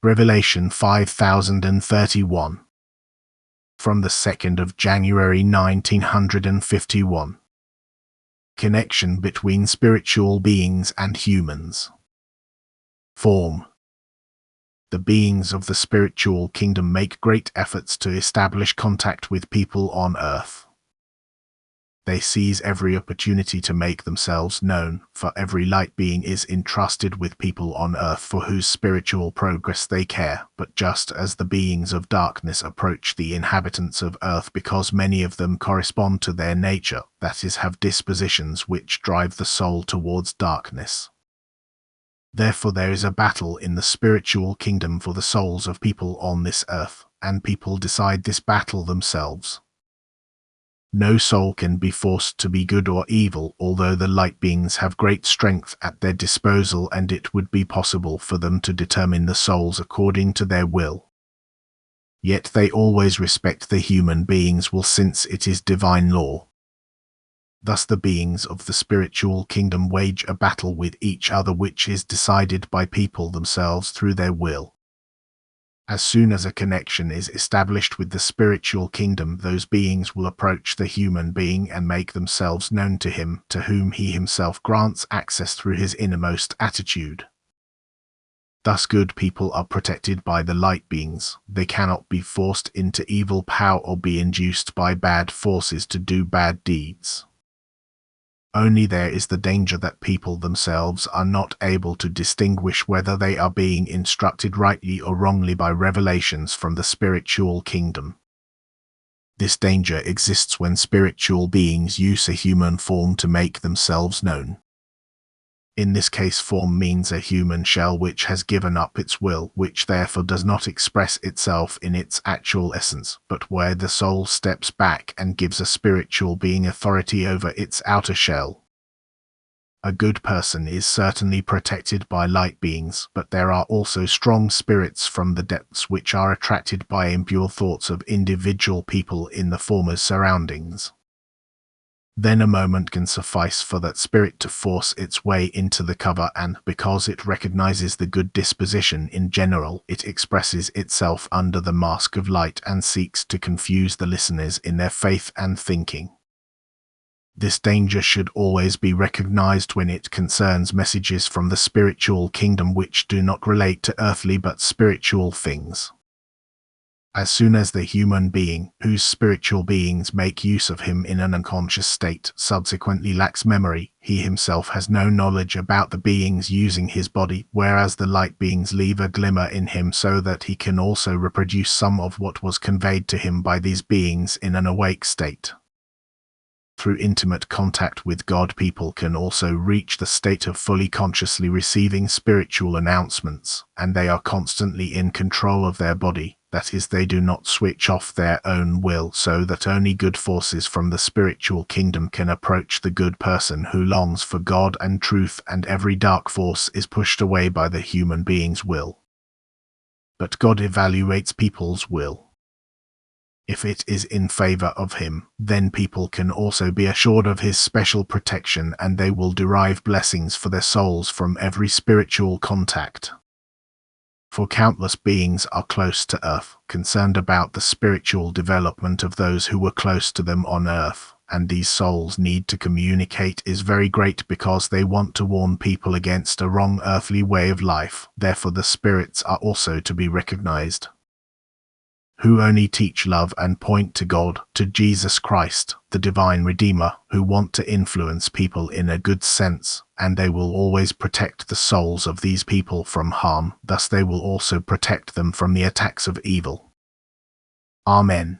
Revelation 5031. From the 2nd of January 1951. Connection between spiritual beings and humans. Form. The beings of the spiritual kingdom make great efforts to establish contact with people on earth. They seize every opportunity to make themselves known, for every light being is entrusted with people on earth for whose spiritual progress they care. But just as the beings of darkness approach the inhabitants of earth because many of them correspond to their nature, that is, have dispositions which drive the soul towards darkness. Therefore there is a battle in the spiritual kingdom for the souls of people on this earth, and people decide this battle themselves. No soul can be forced to be good or evil, although the light beings have great strength at their disposal, and it would be possible for them to determine the souls according to their will. Yet they always respect the human being's will, since it is divine law. Thus the beings of the spiritual kingdom wage a battle with each other which is decided by people themselves through their will. As soon as a connection is established with the spiritual kingdom, those beings will approach the human being and make themselves known to him, to whom he himself grants access through his innermost attitude. Thus good people are protected by the light beings. They cannot be forced into evil power or be induced by bad forces to do bad deeds. Only there is the danger that people themselves are not able to distinguish whether they are being instructed rightly or wrongly by revelations from the spiritual kingdom. This danger exists when spiritual beings use a human form to make themselves known. In this case, form means a human shell which has given up its will, which therefore does not express itself in its actual essence, but where the soul steps back and gives a spiritual being authority over its outer shell. A good person is certainly protected by light beings, but there are also strong spirits from the depths which are attracted by impure thoughts of individual people in the former's surroundings. Then a moment can suffice for that spirit to force its way into the cover, and, because it recognizes the good disposition in general, it expresses itself under the mask of light and seeks to confuse the listeners in their faith and thinking. This danger should always be recognized when it concerns messages from the spiritual kingdom which do not relate to earthly but spiritual things. As soon as the human being, whose spiritual beings make use of him in an unconscious state, subsequently lacks memory, he himself has no knowledge about the beings using his body, whereas the light beings leave a glimmer in him so that he can also reproduce some of what was conveyed to him by these beings in an awake state. Through intimate contact with God, people can also reach the state of fully consciously receiving spiritual announcements, and they are constantly in control of their body. That is, they do not switch off their own will, so that only good forces from the spiritual kingdom can approach the good person who longs for God and truth, and every dark force is pushed away by the human being's will. But God evaluates people's will. If it is in favor of him, then people can also be assured of his special protection, and they will derive blessings for their souls from every spiritual contact. For countless beings are close to earth, concerned about the spiritual development of those who were close to them on earth, and these souls' need to communicate is very great because they want to warn people against a wrong earthly way of life. Therefore the spirits are also to be recognized, who only teach love and point to God, to Jesus Christ, the divine Redeemer, who want to influence people in a good sense, and they will always protect the souls of these people from harm. Thus they will also protect them from the attacks of evil. Amen.